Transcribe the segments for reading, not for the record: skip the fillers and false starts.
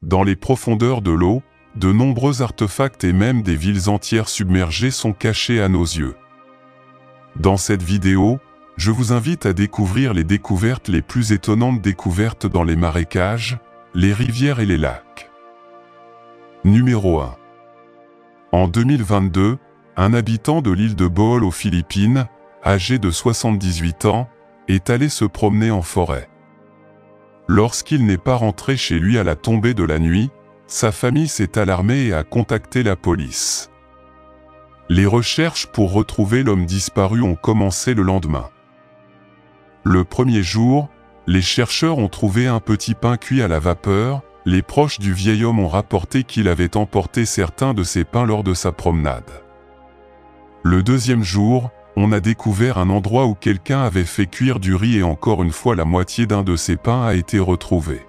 dans les profondeurs de l'eau, de nombreux artefacts et même des villes entières submergées sont cachés à nos yeux. Dans cette vidéo, je vous invite à découvrir les découvertes les plus étonnantes découvertes dans les marécages, les rivières et les lacs. Numéro 1. En 2022, un habitant de l'île de Bohol aux Philippines, âgé de 78 ans, est allé se promener en forêt. Lorsqu'il n'est pas rentré chez lui à la tombée de la nuit, sa famille s'est alarmée et a contacté la police. Les recherches pour retrouver l'homme disparu ont commencé le lendemain. Le premier jour, les chercheurs ont trouvé un petit pain cuit à la vapeur. Les proches du vieil homme ont rapporté qu'il avait emporté certains de ces pains lors de sa promenade. Le deuxième jour, on a découvert un endroit où quelqu'un avait fait cuire du riz et encore une fois la moitié d'un de ces pains a été retrouvé.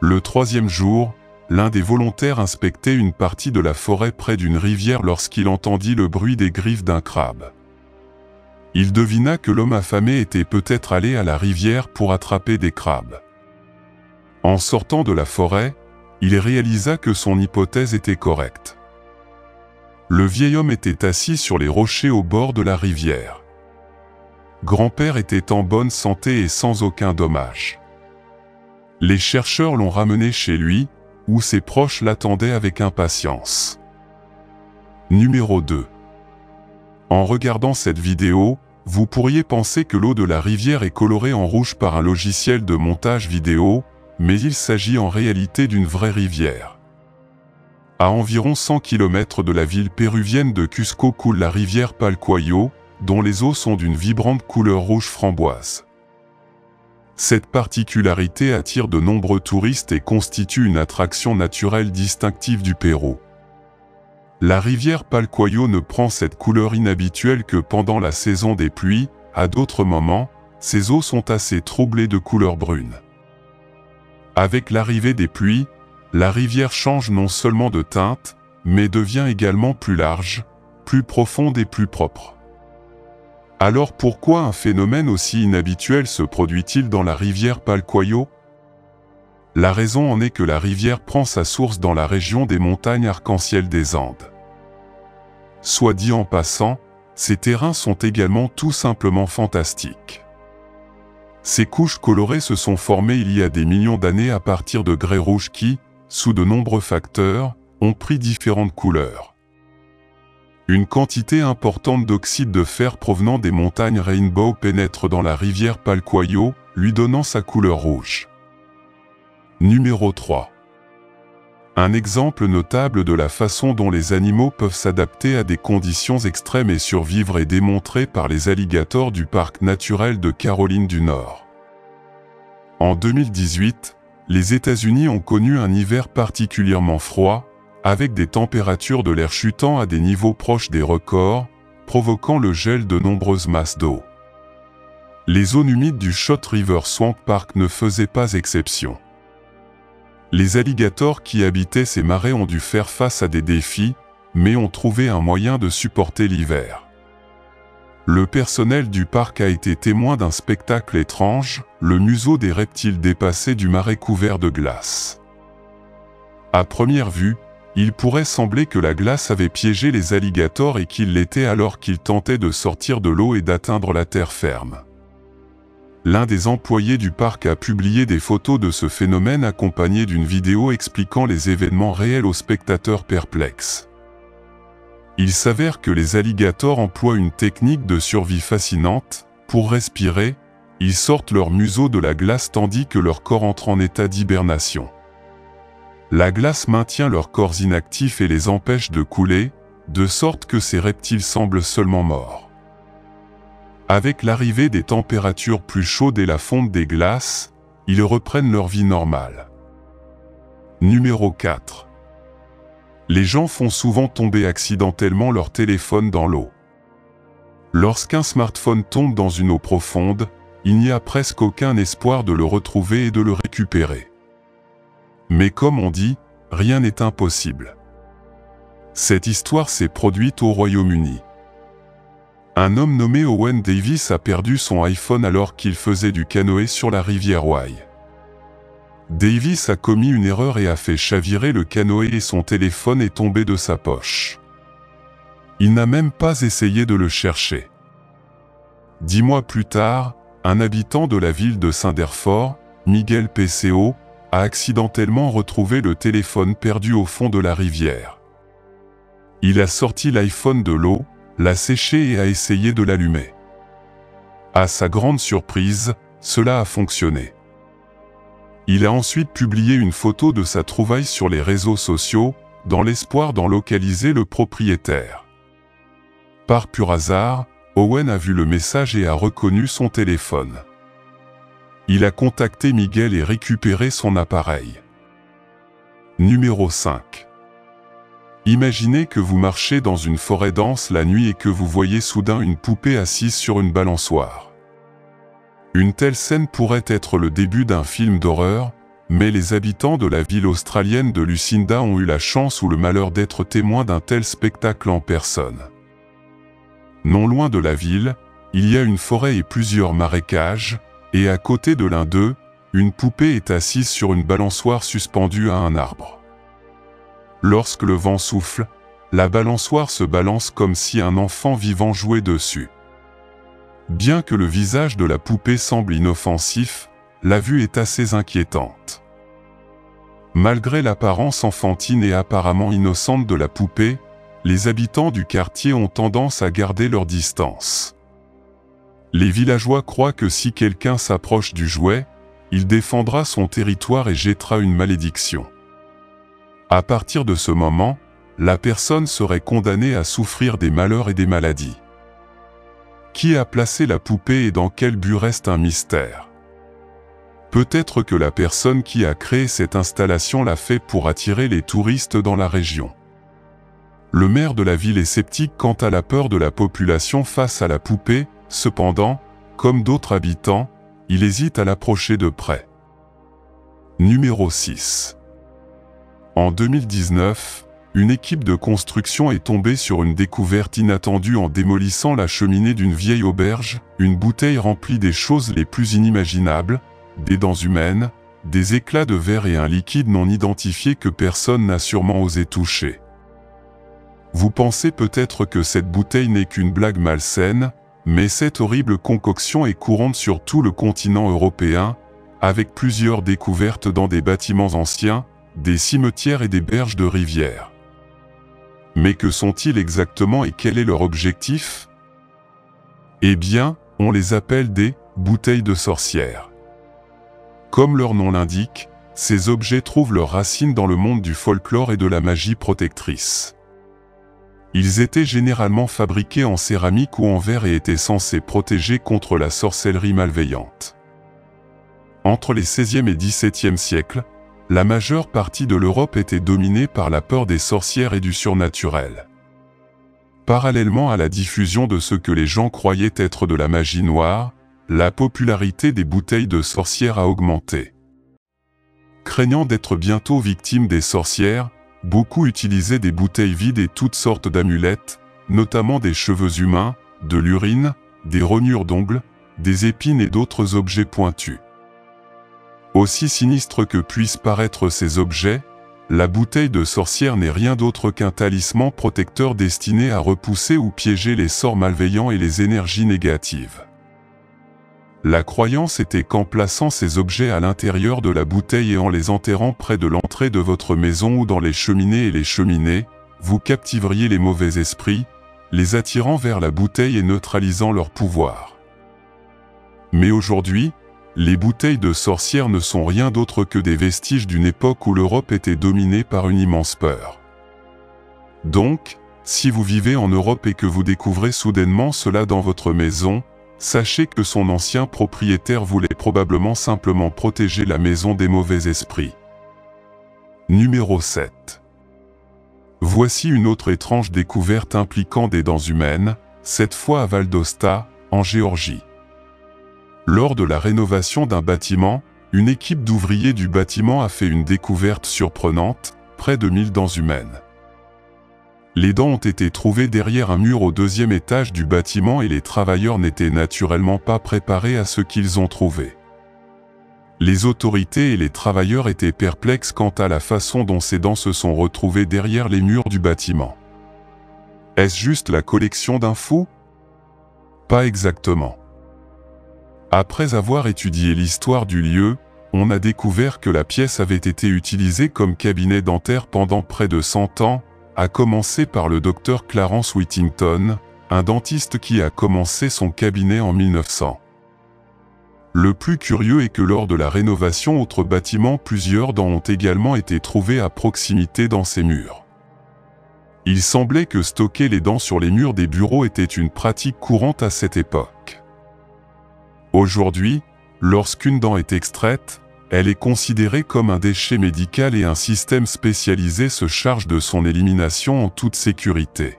Le troisième jour, l'un des volontaires inspectait une partie de la forêt près d'une rivière lorsqu'il entendit le bruit des griffes d'un crabe. Il devina que l'homme affamé était peut-être allé à la rivière pour attraper des crabes. En sortant de la forêt, il réalisa que son hypothèse était correcte. Le vieil homme était assis sur les rochers au bord de la rivière. Grand-père était en bonne santé et sans aucun dommage. Les chercheurs l'ont ramené chez lui, où ses proches l'attendaient avec impatience. Numéro 2. En regardant cette vidéo, vous pourriez penser que l'eau de la rivière est colorée en rouge par un logiciel de montage vidéo, mais il s'agit en réalité d'une vraie rivière. À environ 100 km de la ville péruvienne de Cusco coule la rivière Palcuayo, dont les eaux sont d'une vibrante couleur rouge framboise. Cette particularité attire de nombreux touristes et constitue une attraction naturelle distinctive du Pérou. La rivière Palcuayo ne prend cette couleur inhabituelle que pendant la saison des pluies. À d'autres moments, ses eaux sont assez troublées de couleur brune. Avec l'arrivée des pluies, la rivière change non seulement de teinte, mais devient également plus large, plus profonde et plus propre. Alors pourquoi un phénomène aussi inhabituel se produit-il dans la rivière Palcuayo? La raison en est que la rivière prend sa source dans la région des montagnes arc-en-ciel des Andes. Soit dit en passant, ces terrains sont également tout simplement fantastiques. Ces couches colorées se sont formées il y a des millions d'années à partir de grès rouges qui, sous de nombreux facteurs, ont pris différentes couleurs. Une quantité importante d'oxyde de fer provenant des montagnes Rainbow pénètre dans la rivière Palcuayo, lui donnant sa couleur rouge. Numéro 3. Un exemple notable de la façon dont les animaux peuvent s'adapter à des conditions extrêmes et survivre est démontré par les alligators du parc naturel de Caroline du Nord. En 2018, les États-Unis ont connu un hiver particulièrement froid, avec des températures de l'air chutant à des niveaux proches des records, provoquant le gel de nombreuses masses d'eau. Les zones humides du Shot River Swamp Park ne faisaient pas exception. Les alligators qui habitaient ces marais ont dû faire face à des défis, mais ont trouvé un moyen de supporter l'hiver. Le personnel du parc a été témoin d'un spectacle étrange, le museau des reptiles dépassait du marais couvert de glace. À première vue, il pourrait sembler que la glace avait piégé les alligators et qu'ils l'étaient alors qu'ils tentaient de sortir de l'eau et d'atteindre la terre ferme. L'un des employés du parc a publié des photos de ce phénomène accompagnées d'une vidéo expliquant les événements réels aux spectateurs perplexes. Il s'avère que les alligators emploient une technique de survie fascinante. Pour respirer, ils sortent leur museau de la glace tandis que leur corps entre en état d'hibernation. La glace maintient leurs corps inactifs et les empêche de couler, de sorte que ces reptiles semblent seulement morts. Avec l'arrivée des températures plus chaudes et la fonte des glaces, ils reprennent leur vie normale. Numéro 4. Les gens font souvent tomber accidentellement leur téléphone dans l'eau. Lorsqu'un smartphone tombe dans une eau profonde, il n'y a presque aucun espoir de le retrouver et de le récupérer. Mais comme on dit, rien n'est impossible. Cette histoire s'est produite au Royaume-Uni. Un homme nommé Owen Davis a perdu son iPhone alors qu'il faisait du canoë sur la rivière Wye. Davis a commis une erreur et a fait chavirer le canoë et son téléphone est tombé de sa poche. Il n'a même pas essayé de le chercher. 10 mois plus tard, un habitant de la ville de Saint-Derfort, Miguel PCO, a accidentellement retrouvé le téléphone perdu au fond de la rivière. Il a sorti l'iPhone de l'eau, l'a séché et a essayé de l'allumer. À sa grande surprise, cela a fonctionné. Il a ensuite publié une photo de sa trouvaille sur les réseaux sociaux, dans l'espoir d'en localiser le propriétaire. Par pur hasard, Owen a vu le message et a reconnu son téléphone. Il a contacté Miguel et récupéré son appareil. Numéro 5. Imaginez que vous marchez dans une forêt dense la nuit et que vous voyez soudain une poupée assise sur une balançoire. Une telle scène pourrait être le début d'un film d'horreur, mais les habitants de la ville australienne de Lucinda ont eu la chance ou le malheur d'être témoins d'un tel spectacle en personne. Non loin de la ville, il y a une forêt et plusieurs marécages, et à côté de l'un d'eux, une poupée est assise sur une balançoire suspendue à un arbre. Lorsque le vent souffle, la balançoire se balance comme si un enfant vivant jouait dessus. Bien que le visage de la poupée semble inoffensif, la vue est assez inquiétante. Malgré l'apparence enfantine et apparemment innocente de la poupée, les habitants du quartier ont tendance à garder leur distance. Les villageois croient que si quelqu'un s'approche du jouet, il défendra son territoire et jettera une malédiction. À partir de ce moment, la personne serait condamnée à souffrir des malheurs et des maladies. Qui a placé la poupée et dans quel but reste un mystère. Peut-être que la personne qui a créé cette installation l'a fait pour attirer les touristes dans la région. Le maire de la ville est sceptique quant à la peur de la population face à la poupée, cependant, comme d'autres habitants, il hésite à l'approcher de près. Numéro 6. En 2019, une équipe de construction est tombée sur une découverte inattendue en démolissant la cheminée d'une vieille auberge, une bouteille remplie des choses les plus inimaginables, des dents humaines, des éclats de verre et un liquide non identifié que personne n'a sûrement osé toucher. Vous pensez peut-être que cette bouteille n'est qu'une blague malsaine, mais cette horrible concoction est courante sur tout le continent européen, avec plusieurs découvertes dans des bâtiments anciens, des cimetières et des berges de rivières. Mais que sont-ils exactement et quel est leur objectif? Eh bien, on les appelle des « bouteilles de sorcières ». Comme leur nom l'indique, ces objets trouvent leurs racines dans le monde du folklore et de la magie protectrice. Ils étaient généralement fabriqués en céramique ou en verre et étaient censés protéger contre la sorcellerie malveillante. Entre les XVIe et XVIIe siècles, la majeure partie de l'Europe était dominée par la peur des sorcières et du surnaturel. Parallèlement à la diffusion de ce que les gens croyaient être de la magie noire, la popularité des bouteilles de sorcières a augmenté. Craignant d'être bientôt victimes des sorcières, beaucoup utilisaient des bouteilles vides et toutes sortes d'amulettes, notamment des cheveux humains, de l'urine, des rognures d'ongles, des épines et d'autres objets pointus. Aussi sinistre que puissent paraître ces objets, la bouteille de sorcière n'est rien d'autre qu'un talisman protecteur destiné à repousser ou piéger les sorts malveillants et les énergies négatives. La croyance était qu'en plaçant ces objets à l'intérieur de la bouteille et en les enterrant près de l'entrée de votre maison ou dans les cheminées et les cheminées, vous captiveriez les mauvais esprits, les attirant vers la bouteille et neutralisant leur pouvoir. Mais aujourd'hui, les bouteilles de sorcières ne sont rien d'autre que des vestiges d'une époque où l'Europe était dominée par une immense peur. Donc, si vous vivez en Europe et que vous découvrez soudainement cela dans votre maison, sachez que son ancien propriétaire voulait probablement simplement protéger la maison des mauvais esprits. Numéro 7. Voici une autre étrange découverte impliquant des dents humaines, cette fois à Val d'Osta, en Géorgie. Lors de la rénovation d'un bâtiment, une équipe d'ouvriers du bâtiment a fait une découverte surprenante, près de 1000 dents humaines. Les dents ont été trouvées derrière un mur au 2e étage du bâtiment et les travailleurs n'étaient naturellement pas préparés à ce qu'ils ont trouvé. Les autorités et les travailleurs étaient perplexes quant à la façon dont ces dents se sont retrouvées derrière les murs du bâtiment. Est-ce juste la collection d'un fou? Pas exactement. Après avoir étudié l'histoire du lieu, on a découvert que la pièce avait été utilisée comme cabinet dentaire pendant près de 100 ans, à commencer par le docteur Clarence Whittington, un dentiste qui a commencé son cabinet en 1900. Le plus curieux est que lors de la rénovation autres bâtiments, plusieurs dents ont également été trouvées à proximité dans ces murs. Il semblait que stocker les dents sur les murs des bureaux était une pratique courante à cette époque. Aujourd'hui, lorsqu'une dent est extraite, elle est considérée comme un déchet médical et un système spécialisé se charge de son élimination en toute sécurité.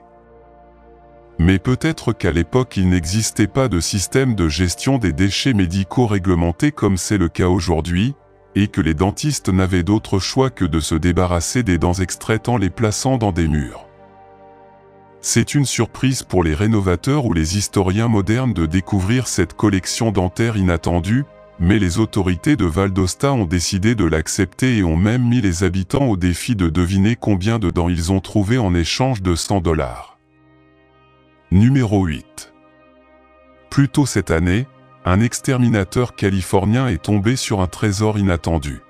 Mais peut-être qu'à l'époque il n'existait pas de système de gestion des déchets médicaux réglementé comme c'est le cas aujourd'hui, et que les dentistes n'avaient d'autre choix que de se débarrasser des dents extraites en les plaçant dans des murs. C'est une surprise pour les rénovateurs ou les historiens modernes de découvrir cette collection dentaire inattendue, mais les autorités de Val d'Aosta ont décidé de l'accepter et ont même mis les habitants au défi de deviner combien de dents ils ont trouvé en échange de $100. Numéro 8. Plus tôt cette année, un exterminateur californien est tombé sur un trésor inattendu.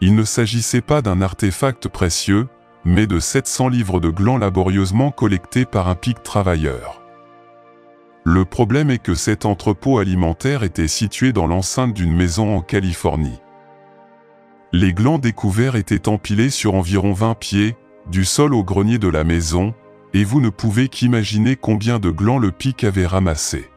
Il ne s'agissait pas d'un artefact précieux, mais de 700 livres de glands laborieusement collectés par un pic travailleur. Le problème est que cet entrepôt alimentaire était situé dans l'enceinte d'une maison en Californie. Les glands découverts étaient empilés sur environ 20 pieds, du sol au grenier de la maison, et vous ne pouvez qu'imaginer combien de glands le pic avait ramassé.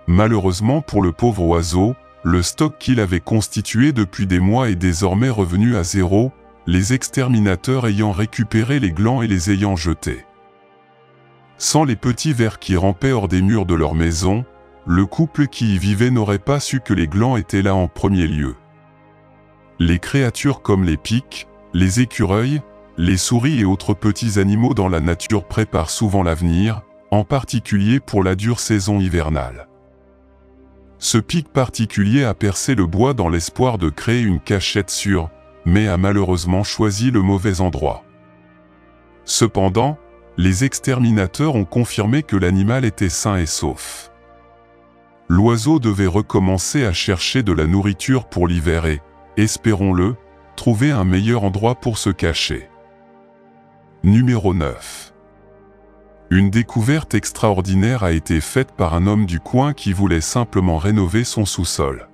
Malheureusement pour le pauvre oiseau, le stock qu'il avait constitué depuis des mois est désormais revenu à zéro, les exterminateurs ayant récupéré les glands et les ayant jetés. Sans les petits vers qui rampaient hors des murs de leur maison, le couple qui y vivait n'aurait pas su que les glands étaient là en premier lieu. Les créatures comme les pics, les écureuils, les souris et autres petits animaux dans la nature préparent souvent l'avenir, en particulier pour la dure saison hivernale. Ce pic particulier a percé le bois dans l'espoir de créer une cachette sûre, mais a malheureusement choisi le mauvais endroit. Cependant, les exterminateurs ont confirmé que l'animal était sain et sauf. L'oiseau devait recommencer à chercher de la nourriture pour l'hiver et, espérons-le, trouver un meilleur endroit pour se cacher. Numéro 9. Une découverte extraordinaire a été faite par un homme du coin qui voulait simplement rénover son sous-sol.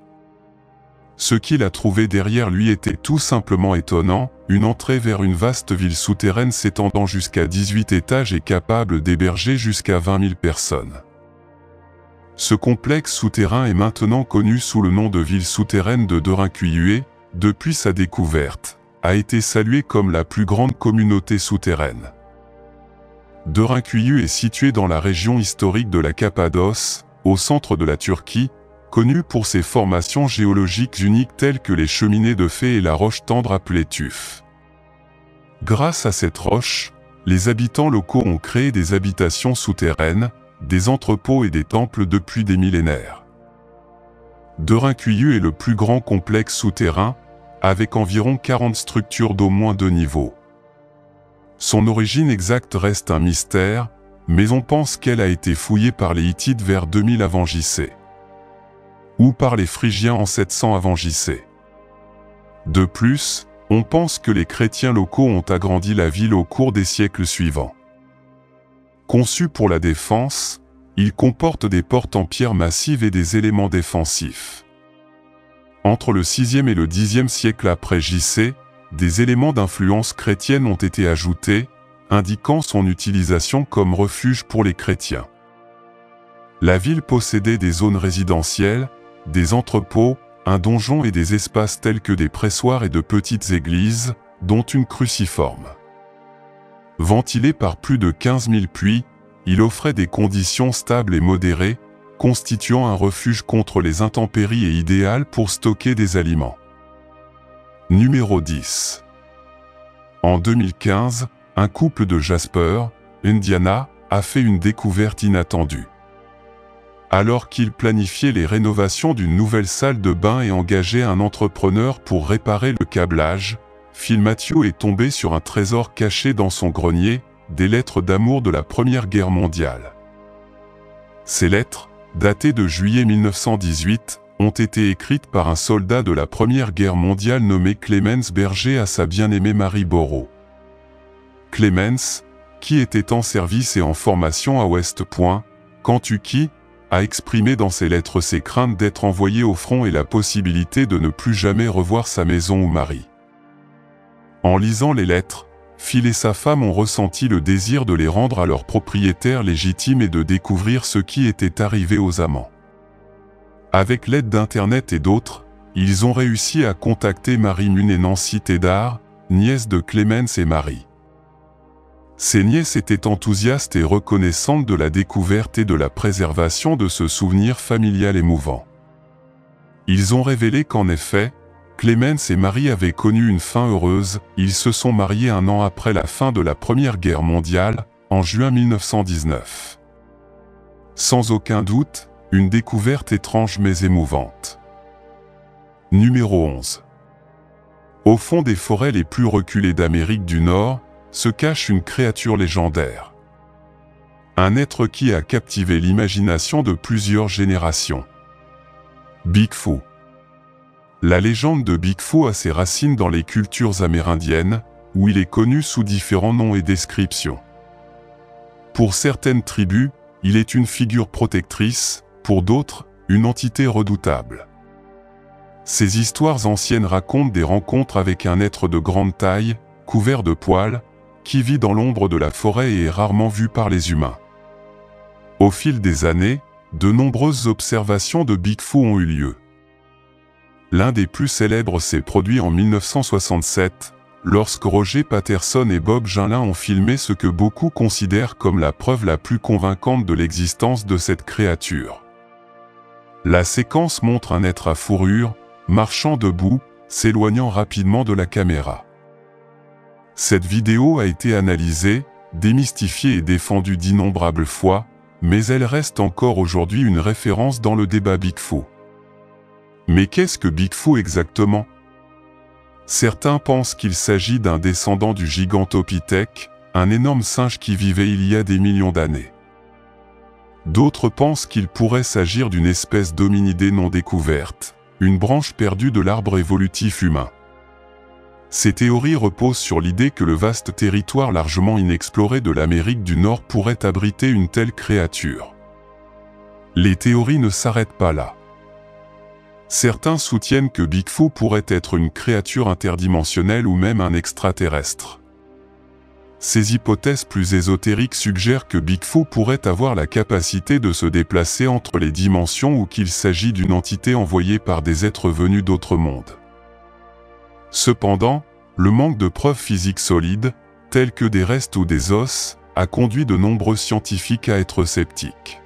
Ce qu'il a trouvé derrière lui était tout simplement étonnant, une entrée vers une vaste ville souterraine s'étendant jusqu'à 18 étages et capable d'héberger jusqu'à 20 000 personnes. Ce complexe souterrain est maintenant connu sous le nom de ville souterraine de Derinkuyu, depuis sa découverte, a été salué comme la plus grande communauté souterraine. Derinkuyu est situé dans la région historique de la Cappadoce, au centre de la Turquie, connue pour ses formations géologiques uniques telles que les cheminées de fée et la roche tendre appelée tuf. Grâce à cette roche, les habitants locaux ont créé des habitations souterraines, des entrepôts et des temples depuis des millénaires. Derinkuyu est le plus grand complexe souterrain, avec environ 40 structures d'au moins 2 niveaux. Son origine exacte reste un mystère, mais on pense qu'elle a été fouillée par les Hittites vers 2000 avant JC. Ou par les Phrygiens en 700 avant JC. De plus, on pense que les chrétiens locaux ont agrandi la ville au cours des siècles suivants. Conçu pour la défense, il comporte des portes en pierre massive et des éléments défensifs. Entre le 6e et le 10e siècle après JC, des éléments d'influence chrétienne ont été ajoutés, indiquant son utilisation comme refuge pour les chrétiens. La ville possédait des zones résidentielles, des entrepôts, un donjon et des espaces tels que des pressoirs et de petites églises, dont une cruciforme. Ventilé par plus de 15 000 puits, il offrait des conditions stables et modérées, constituant un refuge contre les intempéries et idéal pour stocker des aliments. Numéro 10. En 2015, un couple de Jasper, Indiana, a fait une découverte inattendue. Alors qu'il planifiait les rénovations d'une nouvelle salle de bain et engageait un entrepreneur pour réparer le câblage, Phil Matthew est tombé sur un trésor caché dans son grenier, des lettres d'amour de la Première Guerre mondiale. Ces lettres, datées de juillet 1918, ont été écrites par un soldat de la Première Guerre mondiale nommé Clemens Berger à sa bien-aimée Mary Borrow. Clemens, qui était en service et en formation à West Point, Kentucky, a exprimé dans ses lettres ses craintes d'être envoyé au front et la possibilité de ne plus jamais revoir sa maison ou mari. En lisant les lettres, Phil et sa femme ont ressenti le désir de les rendre à leur propriétaire légitime et de découvrir ce qui était arrivé aux amants. Avec l'aide d'Internet et d'autres, ils ont réussi à contacter Mary Munn et Nancy Teddar, nièces de Clemens et Mary. Ces nièces étaient enthousiastes et reconnaissantes de la découverte et de la préservation de ce souvenir familial émouvant. Ils ont révélé qu'en effet, Clemens et Mary avaient connu une fin heureuse, ils se sont mariés un an après la fin de la Première Guerre mondiale, en juin 1919. Sans aucun doute, une découverte étrange mais émouvante. Numéro 11. Au fond des forêts les plus reculées d'Amérique du Nord, se cache une créature légendaire. Un être qui a captivé l'imagination de plusieurs générations. Bigfoot. La légende de Bigfoot a ses racines dans les cultures amérindiennes, où il est connu sous différents noms et descriptions. Pour certaines tribus, il est une figure protectrice, pour d'autres, une entité redoutable. Ces histoires anciennes racontent des rencontres avec un être de grande taille, couvert de poils, qui vit dans l'ombre de la forêt et est rarement vu par les humains. Au fil des années, de nombreuses observations de Bigfoot ont eu lieu. L'un des plus célèbres s'est produit en 1967, lorsque Roger Patterson et Bob Ginlin ont filmé ce que beaucoup considèrent comme la preuve la plus convaincante de l'existence de cette créature. La séquence montre un être à fourrure, marchant debout, s'éloignant rapidement de la caméra. Cette vidéo a été analysée, démystifiée et défendue d'innombrables fois, mais elle reste encore aujourd'hui une référence dans le débat Bigfoot. Mais qu'est-ce que Bigfoot exactement? Certains pensent qu'il s'agit d'un descendant du Gigantopithèque, un énorme singe qui vivait il y a des millions d'années. D'autres pensent qu'il pourrait s'agir d'une espèce d'hominidé non découverte, une branche perdue de l'arbre évolutif humain. Ces théories reposent sur l'idée que le vaste territoire largement inexploré de l'Amérique du Nord pourrait abriter une telle créature. Les théories ne s'arrêtent pas là. Certains soutiennent que Bigfoot pourrait être une créature interdimensionnelle ou même un extraterrestre. Ces hypothèses plus ésotériques suggèrent que Bigfoot pourrait avoir la capacité de se déplacer entre les dimensions ou qu'il s'agit d'une entité envoyée par des êtres venus d'autres mondes. Cependant, le manque de preuves physiques solides, telles que des restes ou des os, a conduit de nombreux scientifiques à être sceptiques.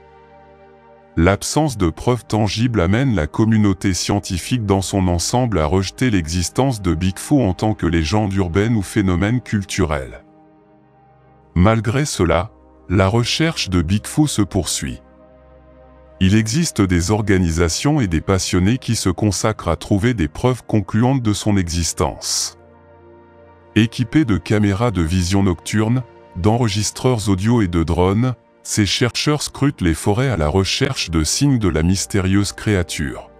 L'absence de preuves tangibles amène la communauté scientifique dans son ensemble à rejeter l'existence de Bigfoot en tant que légende urbaine ou phénomène culturel. Malgré cela, la recherche de Bigfoot se poursuit. Il existe des organisations et des passionnés qui se consacrent à trouver des preuves concluantes de son existence. Équipés de caméras de vision nocturne, d'enregistreurs audio et de drones, ces chercheurs scrutent les forêts à la recherche de signes de la mystérieuse créature.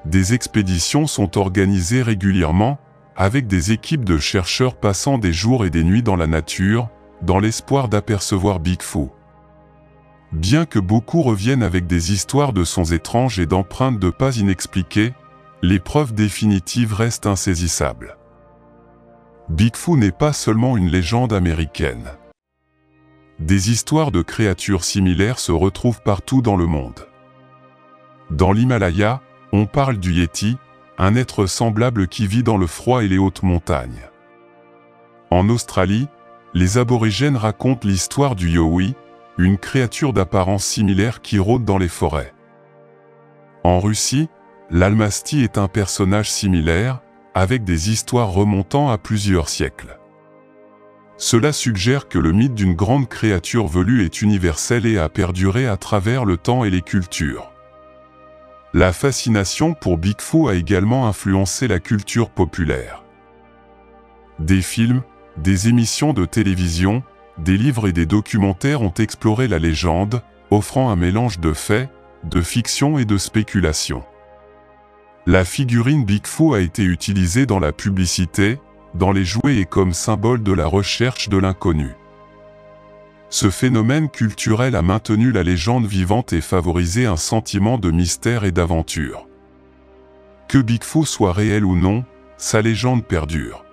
Des expéditions sont organisées régulièrement, avec des équipes de chercheurs passant des jours et des nuits dans la nature, dans l'espoir d'apercevoir Bigfoot. Bien que beaucoup reviennent avec des histoires de sons étranges et d'empreintes de pas inexpliquées, les preuves définitives restent insaisissables. Bigfoot n'est pas seulement une légende américaine. Des histoires de créatures similaires se retrouvent partout dans le monde. Dans l'Himalaya, on parle du Yéti, un être semblable qui vit dans le froid et les hautes montagnes. En Australie, les aborigènes racontent l'histoire du Yowie, une créature d'apparence similaire qui rôde dans les forêts. En Russie, l'Almasty est un personnage similaire, avec des histoires remontant à plusieurs siècles. Cela suggère que le mythe d'une grande créature velue est universel et a perduré à travers le temps et les cultures. La fascination pour Bigfoot a également influencé la culture populaire. Des films, des émissions de télévision, des livres et des documentaires ont exploré la légende, offrant un mélange de faits, de fiction et de spéculation. La figurine Bigfoot a été utilisée dans la publicité, dans les jouets et comme symbole de la recherche de l'inconnu. Ce phénomène culturel a maintenu la légende vivante et favorisé un sentiment de mystère et d'aventure. Que Bigfoot soit réel ou non, sa légende perdure.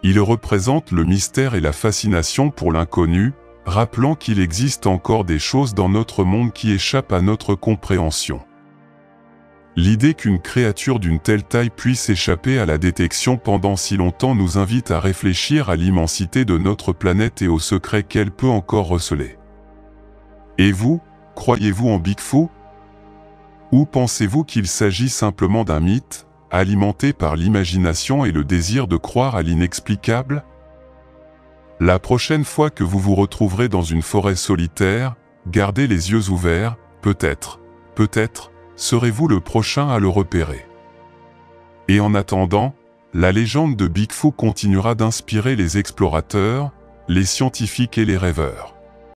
Il représente le mystère et la fascination pour l'inconnu, rappelant qu'il existe encore des choses dans notre monde qui échappent à notre compréhension. L'idée qu'une créature d'une telle taille puisse échapper à la détection pendant si longtemps nous invite à réfléchir à l'immensité de notre planète et aux secrets qu'elle peut encore receler. Et vous, croyez-vous en Bigfoot? Ou pensez-vous qu'il s'agit simplement d'un mythe, alimenté par l'imagination et le désir de croire à l'inexplicable? La prochaine fois que vous vous retrouverez dans une forêt solitaire, gardez les yeux ouverts, peut-être, serez-vous le prochain à le repérer. Et en attendant, la légende de Bigfoot continuera d'inspirer les explorateurs, les scientifiques et les rêveurs.